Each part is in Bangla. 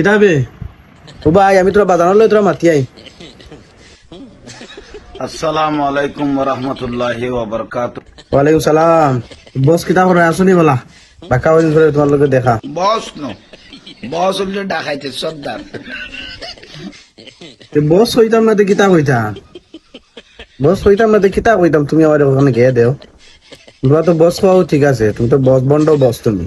কিতাবে ও ভাই আমি তোরা বাজার লই তোরা মাতি আই। আসসালামু আলাইকুম ওয়া রাহমাতুল্লাহি ওয়া বারাকাতুহু। ওয়ালাইকুম সালাম। বস কিতাব করে আসুনি বলা বাকা ওই করে তোমার লগে দেখা। বস হইলে ডাকাইতে সর্দার। বস হইতাম না কিতাব হইতাম, বস হইতাম না কিতাব হইতাম, তুমি আমার ওখানে গিয়ে দেও। তোমরা তো বস হওয়াও ঠিক আছে, তুমি তো বস বন্ড বস তুমি।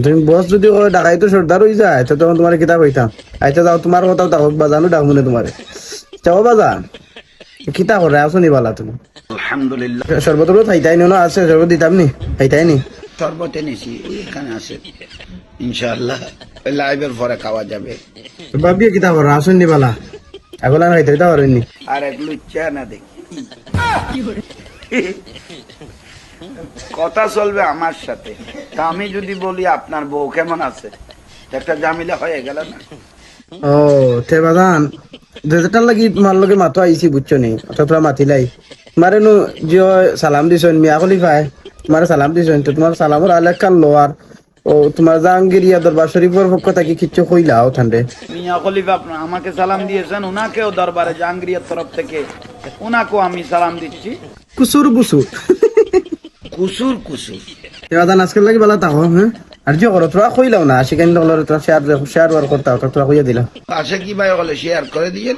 তুমি বস যদি ও ডাকাই তো সর্দার হয়ে যায় তো তখন তোমার কিতাব হইতাম। আইতা যাও তোমার কথাও ডাক বাজানো ডাক মনে তোমারে চাও বাজান কিতাব করে আসুনি বলা তুমি। আলহামদুলিল্লাহ। শরবত খাইতাই না আছে শরবত দিতাম নি খাইতাই নি। শরবত এনেছি এখানে আছে ইনশাআল্লাহ, লাইভের পরে খাওয়া যাবে। ভাবি কিতাব করে আসুনি বলা এখন আর খাইতে দিতে পারেননি। আর এক লুচ্চা না দেখি কথা চলবে আমার সাথে, তা আমি যদি বলি আপনার বউ কেমন আছে, একটা জামিলা হয়ে গেল না। ও তে বাজান যেটার লাগি তোমার লগে মাতো আইছি বুঝছো নি, অত তোরা মাতিলাই তোমারে নু যে সালাম দিছন মিয়া খলিফায় তোমার সালাম দিছন, তো তোমার সালামর আলেক কাল্লো আর ও তোমার জাহাঙ্গীরিয়া দরবার শরীফের পক্ষ থেকে কিচ্ছু কইলাও ঠান্ডে। মিয়া খলিফা আপনার আমাকে সালাম দিয়েছেন, উনাকেও দরবারে জাহাঙ্গীরের তরফ থেকে উনাকেও আমি সালাম দিচ্ছি। কুসুর বুসুর কুসুর কুসুর বাজান আজকাল লাগি বেলা তাও হ্যাঁ। আর যে করো তোরা কইলাও না সেখানে তোরা শেয়ার শেয়ার করতে তোরা কইয়া দিলাম। পাশে কি ভাই বলে শেয়ার করে দিয়েন।